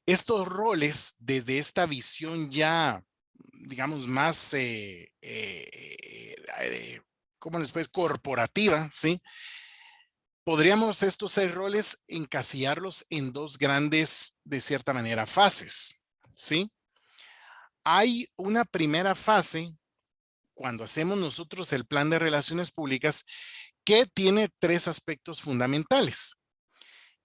estos roles, desde esta visión ya, digamos, más, ¿cómo les puedes? Corporativa, ¿sí? Podríamos estos 6 roles encasillarlos en 2 grandes, de cierta manera, fases, ¿sí? Hay una primera fase, cuando hacemos nosotros el plan de relaciones públicas, que tiene 3 aspectos fundamentales.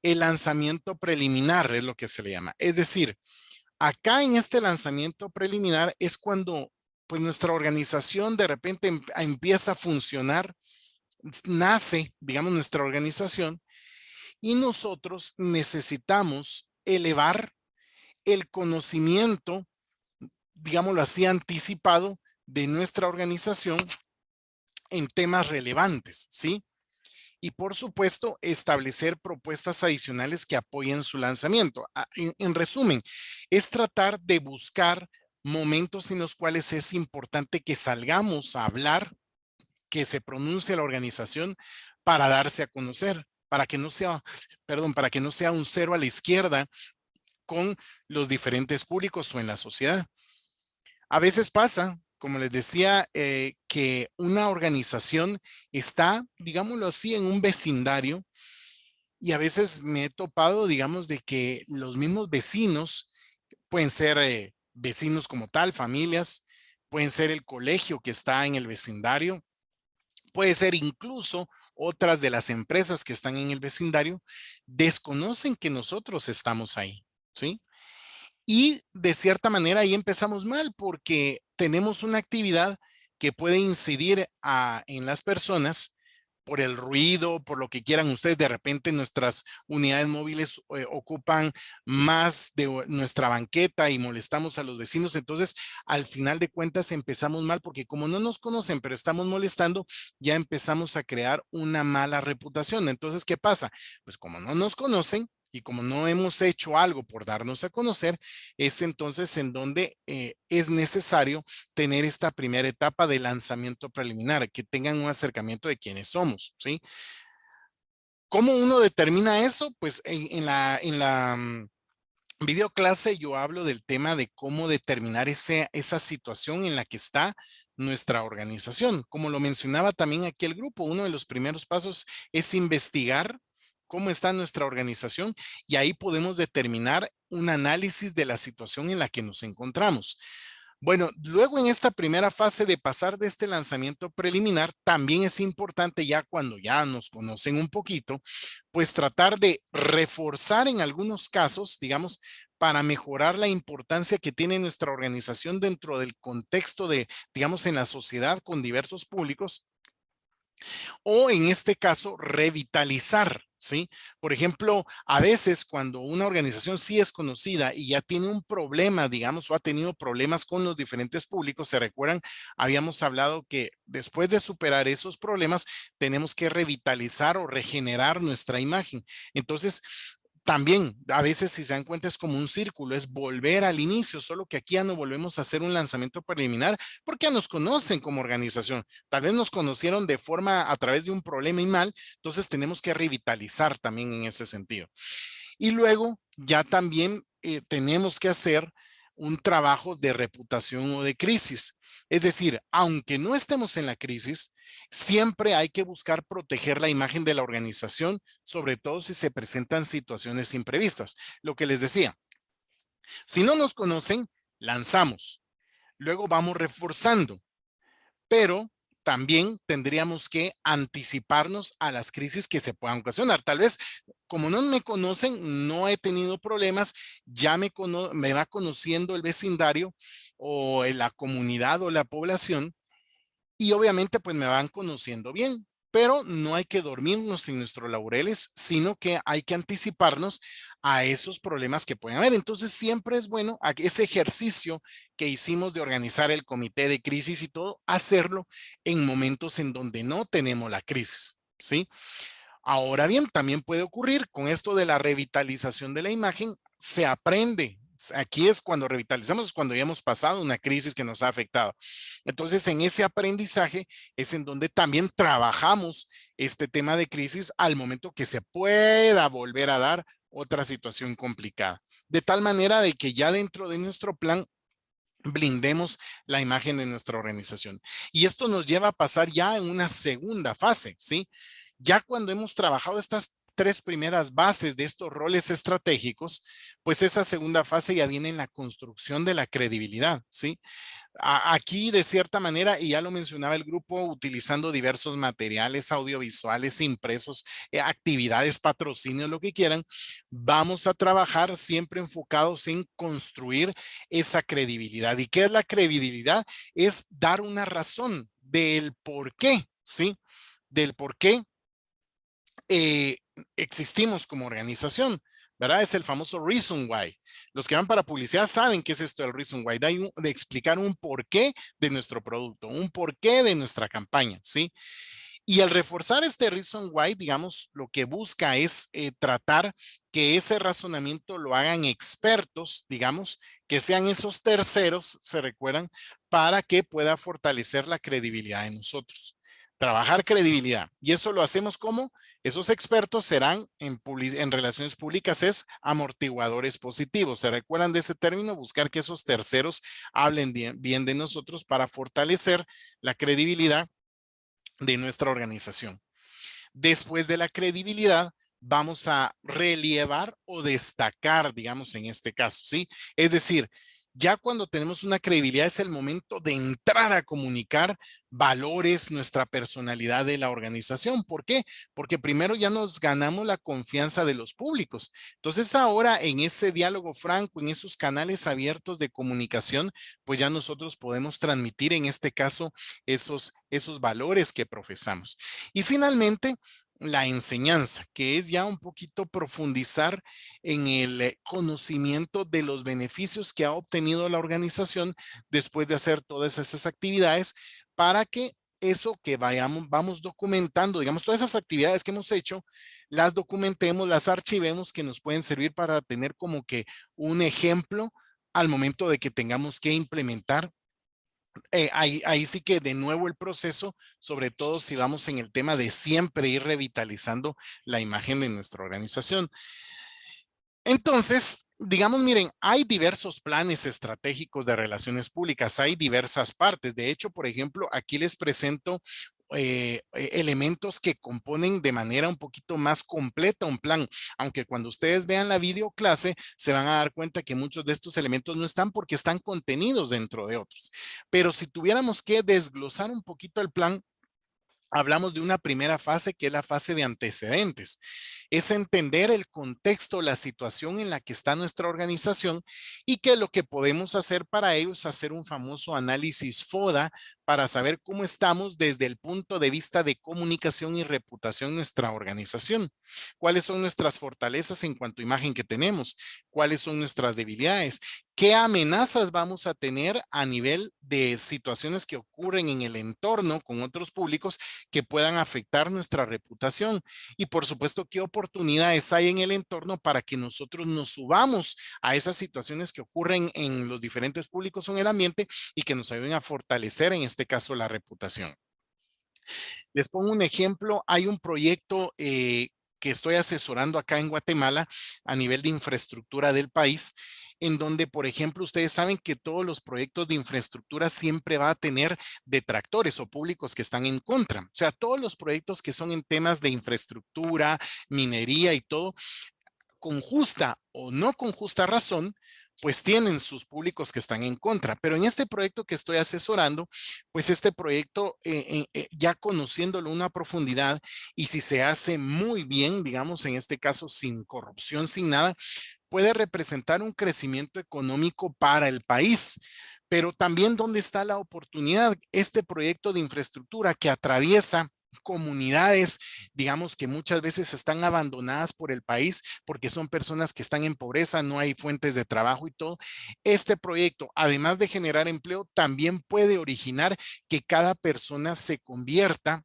El lanzamiento preliminar es lo que se le llama. Es decir, acá en este lanzamiento preliminar es cuando pues nuestra organización de repente empieza a funcionar, nace, digamos, nuestra organización y nosotros necesitamos elevar el conocimiento, digámoslo así, anticipado de nuestra organización en temas relevantes, ¿sí? Y por supuesto, establecer propuestas adicionales que apoyen su lanzamiento. En resumen, es tratar de buscar momentos en los cuales es importante que salgamos a hablar, que se pronuncie la organización para darse a conocer, para que no sea, perdón, para que no sea un cero a la izquierda con los diferentes públicos o en la sociedad. A veces pasa, como les decía, que una organización está, digámoslo así, en un vecindario y a veces me he topado, digamos, de que los mismos vecinos pueden ser vecinos como tal, familias, pueden ser el colegio que está en el vecindario, puede ser incluso otras de las empresas que están en el vecindario, desconocen que nosotros estamos ahí, ¿sí? Y de cierta manera ahí empezamos mal porque tenemos una actividad que puede incidir en las personas por el ruido, por lo que quieran ustedes. De repente nuestras unidades móviles ocupan más de nuestra banqueta y molestamos a los vecinos. Entonces, al final de cuentas empezamos mal porque como no nos conocen, pero estamos molestando, ya empezamos a crear una mala reputación. Entonces, ¿qué pasa? Pues como no nos conocen, y como no hemos hecho algo por darnos a conocer, es entonces en donde es necesario tener esta primera etapa de lanzamiento preliminar, que tengan un acercamiento de quiénes somos, ¿sí? ¿Cómo uno determina eso? Pues en la videoclase yo hablo del tema de cómo determinar esa situación en la que está nuestra organización. Como lo mencionaba también aquí el grupo, uno de los primeros pasos es investigar cómo está nuestra organización y ahí podemos determinar un análisis de la situación en la que nos encontramos. Bueno, luego en esta primera fase de pasar de este lanzamiento preliminar, también es importante ya cuando ya nos conocen un poquito, pues tratar de reforzar en algunos casos, digamos, para mejorar la importancia que tiene nuestra organización dentro del contexto de, digamos, en la sociedad con diversos públicos, o en este caso, revitalizar, ¿sí? Por ejemplo, a veces cuando una organización sí es conocida y ya tiene un problema, digamos, o ha tenido problemas con los diferentes públicos, se recuerdan, habíamos hablado que después de superar esos problemas, tenemos que revitalizar o regenerar nuestra imagen. Entonces, también, a veces, si se dan cuenta, es como un círculo, es volver al inicio, solo que aquí ya no volvemos a hacer un lanzamiento preliminar porque ya nos conocen como organización. Tal vez nos conocieron de forma a través de un problema y mal, entonces tenemos que revitalizar también en ese sentido. Y luego ya también tenemos que hacer un trabajo de reputación o de crisis. Es decir, aunque no estemos en la crisis, siempre hay que buscar proteger la imagen de la organización, sobre todo si se presentan situaciones imprevistas. Lo que les decía, si no nos conocen, lanzamos. Luego vamos reforzando, pero también tendríamos que anticiparnos a las crisis que se puedan ocasionar. Tal vez, como no me conocen, no he tenido problemas, ya me va conociendo el vecindario o la comunidad o la población y obviamente pues me van conociendo bien. Pero no hay que dormirnos en nuestros laureles, sino que hay que anticiparnos a esos problemas que pueden haber. Entonces siempre es bueno ese ejercicio que hicimos de organizar el comité de crisis y todo, hacerlo en momentos en donde no tenemos la crisis, ¿sí? Ahora bien, también puede ocurrir con esto de la revitalización de la imagen, se aprende. Aquí es cuando revitalizamos, es cuando ya hemos pasado una crisis que nos ha afectado. Entonces, en ese aprendizaje es en donde también trabajamos este tema de crisis al momento que se pueda volver a dar otra situación complicada. De tal manera de que ya dentro de nuestro plan blindemos la imagen de nuestra organización. Y esto nos lleva a pasar ya en una segunda fase, ¿sí? Ya cuando hemos trabajado estas tres primeras bases de estos roles estratégicos, pues esa segunda fase ya viene en la construcción de la credibilidad, ¿sí? Aquí de cierta manera, y ya lo mencionaba el grupo, utilizando diversos materiales audiovisuales, impresos, actividades, patrocinios, lo que quieran, vamos a trabajar siempre enfocados en construir esa credibilidad. ¿Y qué es la credibilidad? Es dar una razón del por qué, ¿sí? Del por qué existimos como organización, ¿verdad? Es el famoso reason why. Los que van para publicidad saben qué es esto del reason why, de explicar un porqué de nuestro producto, un porqué de nuestra campaña, ¿sí? Y al reforzar este reason why, digamos, lo que busca es tratar que ese razonamiento lo hagan expertos, digamos, que sean esos terceros, se recuerdan, para que pueda fortalecer la credibilidad de nosotros. Trabajar credibilidad. Y eso lo hacemos como esos expertos serán en relaciones públicas es amortiguadores positivos. ¿Se recuerdan de ese término? Buscar que esos terceros hablen bien de nosotros para fortalecer la credibilidad de nuestra organización. Después de la credibilidad, vamos a relevar o destacar, digamos, en este caso, ¿sí? Es decir, ya cuando tenemos una credibilidad es el momento de entrar a comunicar valores, nuestra personalidad de la organización. ¿Por qué? Porque primero ya nos ganamos la confianza de los públicos. Entonces ahora en ese diálogo franco, en esos canales abiertos de comunicación, pues ya nosotros podemos transmitir en este caso esos valores que profesamos. Y finalmente, la enseñanza, que es ya un poquito profundizar en el conocimiento de los beneficios que ha obtenido la organización después de hacer todas esas actividades para que eso que vamos documentando, digamos, todas esas actividades que hemos hecho, las documentemos, las archivemos que nos pueden servir para tener como que un ejemplo al momento de que tengamos que implementar ahí sí que de nuevo el proceso, sobre todo si vamos en el tema de siempre ir revitalizando la imagen de nuestra organización. Entonces, digamos, miren, hay diversos planes estratégicos de relaciones públicas, hay diversas partes. De hecho, por ejemplo, aquí les presento elementos que componen de manera un poquito más completa un plan, aunque cuando ustedes vean la videoclase se van a dar cuenta que muchos de estos elementos no están porque están contenidos dentro de otros. Pero si tuviéramos que desglosar un poquito el plan, hablamos de una primera fase que es la fase de antecedentes. Es entender el contexto, la situación en la que está nuestra organización y que lo que podemos hacer para ello es hacer un famoso análisis FODA para saber cómo estamos desde el punto de vista de comunicación y reputación en nuestra organización. ¿Cuáles son nuestras fortalezas en cuanto a imagen que tenemos? ¿Cuáles son nuestras debilidades? ¿Qué amenazas vamos a tener a nivel de situaciones que ocurren en el entorno con otros públicos que puedan afectar nuestra reputación? Y por supuesto, ¿qué oportunidades hay en el entorno para que nosotros nos subamos a esas situaciones que ocurren en los diferentes públicos o en el ambiente y que nos ayuden a fortalecer, en este caso, la reputación? Les pongo un ejemplo. Hay un proyecto que estoy asesorando acá en Guatemala a nivel de infraestructura del país, en donde, por ejemplo, ustedes saben que todos los proyectos de infraestructura siempre va a tener detractores o públicos que están en contra. O sea, todos los proyectos que son en temas de infraestructura, minería y todo, con justa o no con justa razón, pues tienen sus públicos que están en contra. Pero en este proyecto que estoy asesorando, pues este proyecto, ya conociéndolo una profundidad y si se hace muy bien, digamos, en este caso sin corrupción, sin nada, puede representar un crecimiento económico para el país. Pero también, ¿dónde está la oportunidad? Este proyecto de infraestructura que atraviesa comunidades, digamos que muchas veces están abandonadas por el país porque son personas que están en pobreza, no hay fuentes de trabajo y todo. Este proyecto, además de generar empleo, también puede originar que cada persona se convierta,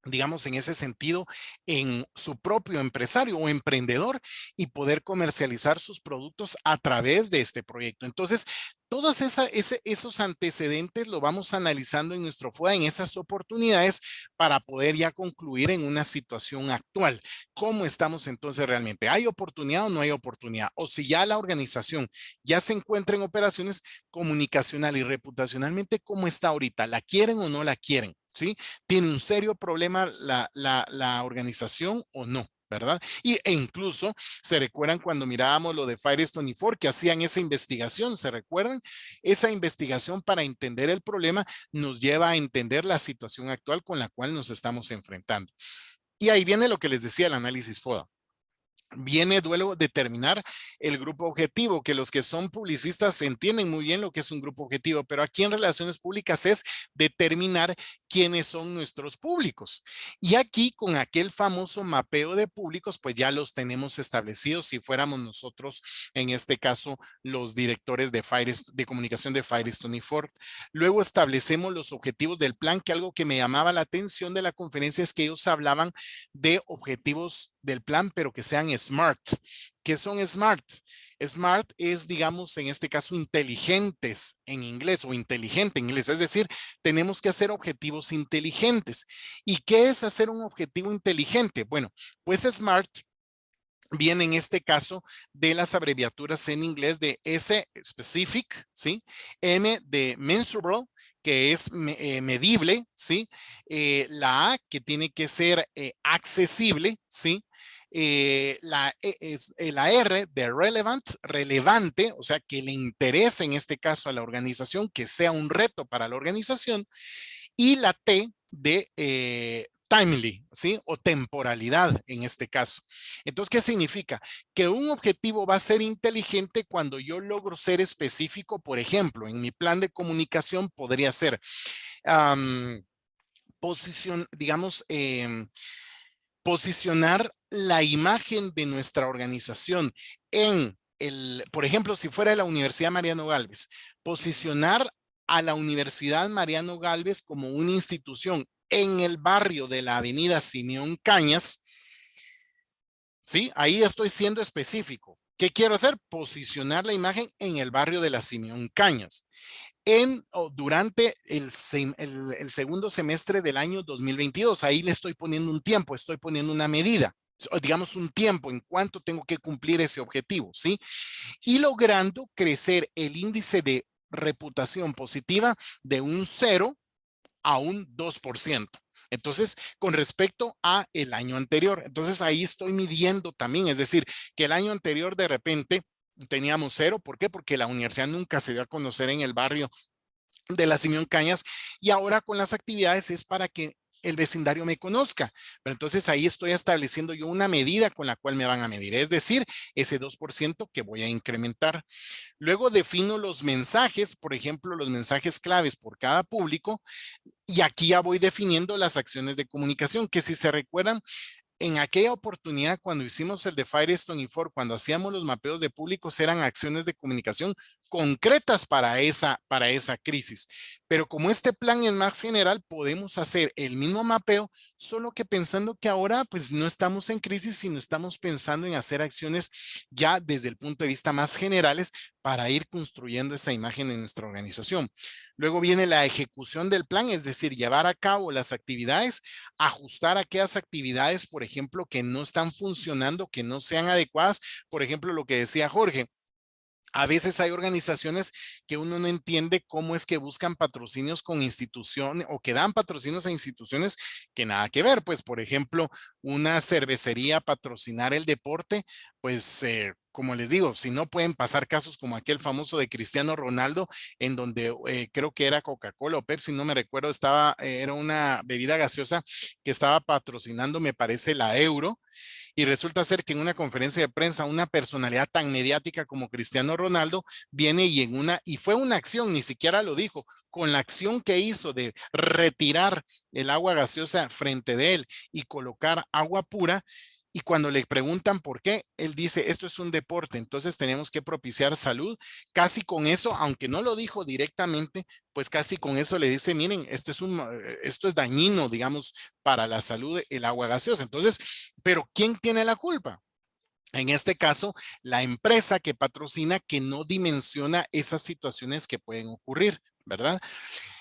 digamos, en ese sentido, en su propio empresario o emprendedor y poder comercializar sus productos a través de este proyecto. Entonces, todos esos antecedentes lo vamos analizando en nuestro FODA, en esas oportunidades para poder ya concluir en una situación actual. ¿Cómo estamos entonces realmente? ¿Hay oportunidad o no hay oportunidad? O si ya la organización ya se encuentra en operaciones comunicacional y reputacionalmente, ¿cómo está ahorita? ¿La quieren o no la quieren? ¿Sí? ¿Tiene un serio problema la organización o no? ¿Verdad? E incluso se recuerdan cuando mirábamos lo de Firestone y Ford, que hacían esa investigación, ¿se recuerdan? Esa investigación para entender el problema nos lleva a entender la situación actual con la cual nos estamos enfrentando. Y ahí viene lo que les decía el análisis FODA. Viene luego determinar el grupo objetivo, que los que son publicistas entienden muy bien lo que es un grupo objetivo, pero aquí en relaciones públicas es determinar quiénes son nuestros públicos. Y aquí con aquel famoso mapeo de públicos, pues ya los tenemos establecidos si fuéramos nosotros, en este caso, los directores de comunicación de Firestone y Ford. Luego establecemos los objetivos del plan, que algo que me llamaba la atención de la conferencia es que ellos hablaban de objetivos del plan, pero que sean SMART. ¿Qué son SMART? Smart es, digamos, en este caso, inteligentes en inglés o inteligente en inglés. Es decir, tenemos que hacer objetivos inteligentes. ¿Y qué es hacer un objetivo inteligente? Bueno, pues Smart viene en este caso de las abreviaturas en inglés de S, specific, ¿sí? M de mensurable, que es medible, ¿sí? La A, que tiene que ser accesible, ¿sí? La R de relevant, relevante, o sea, que le interese en este caso a la organización, que sea un reto para la organización, y la T de timely, ¿sí? O temporalidad en este caso. Entonces, ¿qué significa? Que un objetivo va a ser inteligente cuando yo logro ser específico. Por ejemplo, en mi plan de comunicación podría ser digamos, posicionar la imagen de nuestra organización en por ejemplo, si fuera la Universidad Mariano Gálvez, posicionar a la Universidad Mariano Gálvez como una institución en el barrio de la Avenida Simeón Cañas, ¿sí? Ahí estoy siendo específico. ¿Qué quiero hacer? Posicionar la imagen en el barrio de la Simeón Cañas. Durante el segundo semestre del año 2022. Ahí le estoy poniendo un tiempo, estoy poniendo una medida, digamos un tiempo en cuánto tengo que cumplir ese objetivo, ¿sí? Y logrando crecer el índice de reputación positiva de un 0 a un 2%. Entonces, con respecto a el año anterior. Entonces, ahí estoy midiendo también, es decir, que el año anterior de repente teníamos 0. ¿Por qué? Porque la universidad nunca se dio a conocer en el barrio de la Simeón Cañas, y ahora con las actividades es para que el vecindario me conozca. Pero entonces ahí estoy estableciendo yo una medida con la cual me van a medir, es decir, ese 2% que voy a incrementar. Luego defino los mensajes, por ejemplo, los mensajes claves por cada público, y aquí ya voy definiendo las acciones de comunicación, que si se recuerdan, en aquella oportunidad cuando hicimos el de Firestone y Ford, cuando hacíamos los mapeos de públicos, eran acciones de comunicación concretas para esa crisis. Pero como este plan es más general, podemos hacer el mismo mapeo, solo que pensando que ahora pues no estamos en crisis, sino estamos pensando en hacer acciones ya desde el punto de vista más generales para ir construyendo esa imagen en nuestra organización. Luego viene la ejecución del plan, es decir, llevar a cabo las actividades, ajustar aquellas actividades, por ejemplo, que no están funcionando, que no sean adecuadas. Por ejemplo, lo que decía Jorge. A veces hay organizaciones que uno no entiende cómo es que buscan patrocinios con instituciones o que dan patrocinios a instituciones que nada que ver. Pues, por ejemplo, una cervecería patrocinar el deporte, pues, como les digo, si no pueden pasar casos como aquel famoso de Cristiano Ronaldo, en donde creo que era Coca-Cola o Pepsi, no me recuerdo, era una bebida gaseosa que estaba patrocinando, me parece, la Euro. Y resulta ser que en una conferencia de prensa, una personalidad tan mediática como Cristiano Ronaldo viene y fue una acción, ni siquiera lo dijo, con la acción que hizo de retirar el agua gaseosa frente de él y colocar agua pura. Y cuando le preguntan por qué, él dice, esto es un deporte, entonces tenemos que propiciar salud. Casi con eso, aunque no lo dijo directamente, pues casi con eso le dice, miren, esto es dañino, digamos, para la salud, el agua gaseosa. Entonces, ¿pero quién tiene la culpa? En este caso, la empresa que patrocina, que no dimensiona esas situaciones que pueden ocurrir, ¿verdad?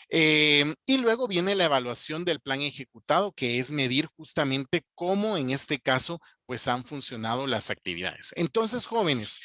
Y luego viene la evaluación del plan ejecutado, que es medir justamente cómo en este caso pues han funcionado las actividades. Entonces, jóvenes,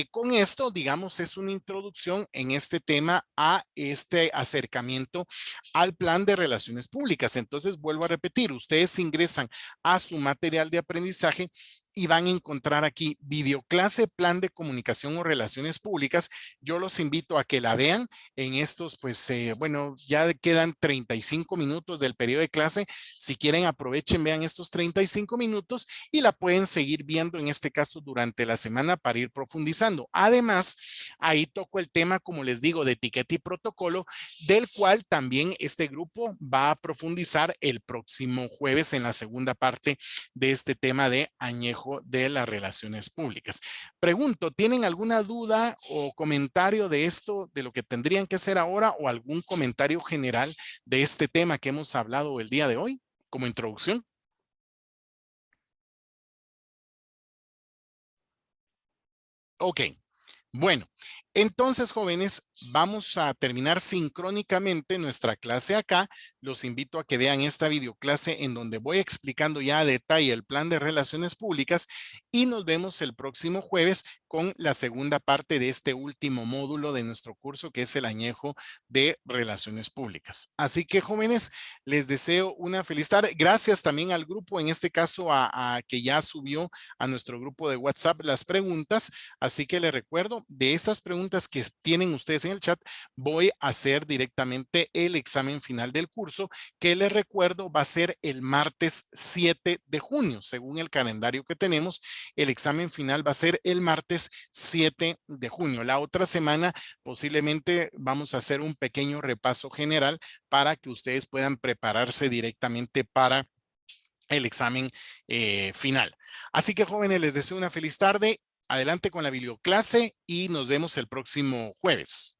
con esto, digamos, es una introducción en este tema a este acercamiento al plan de relaciones públicas. Entonces, vuelvo a repetir, ustedes ingresan a su material de aprendizaje y van a encontrar aquí videoclase, plan de comunicación o relaciones públicas. Yo los invito a que la vean en estos, pues, bueno, ya quedan 35 minutos del periodo de clase. Si quieren, aprovechen, vean estos 35 minutos y la pueden seguir viendo en este caso durante la semana para ir profundizando. Además, ahí toco el tema, como les digo, de etiqueta y protocolo, del cual también este grupo va a profundizar el próximo jueves en la segunda parte de este tema de añejo de las relaciones públicas. Pregunto, ¿tienen alguna duda o comentario de esto, de lo que tendrían que hacer ahora, o algún comentario general de este tema que hemos hablado el día de hoy como introducción? Ok. Bueno, entonces, jóvenes, vamos a terminar sincrónicamente nuestra clase acá. Los invito a que vean esta videoclase en donde voy explicando ya a detalle el plan de relaciones públicas y nos vemos el próximo jueves con la segunda parte de este último módulo de nuestro curso, que es el añejo de relaciones públicas. Así que, jóvenes, les deseo una feliz tarde. Gracias también al grupo, en este caso a que ya subió a nuestro grupo de WhatsApp las preguntas. Así que les recuerdo, de estas preguntas que tienen ustedes en el chat, voy a hacer directamente el examen final del curso, que les recuerdo va a ser el martes 7 de junio. Según el calendario que tenemos, el examen final va a ser el martes 7 de junio. La otra semana posiblemente vamos a hacer un pequeño repaso general para que ustedes puedan prepararse directamente para el examen final. Así que, jóvenes, les deseo una feliz tarde. Adelante con la videoclase y nos vemos el próximo jueves.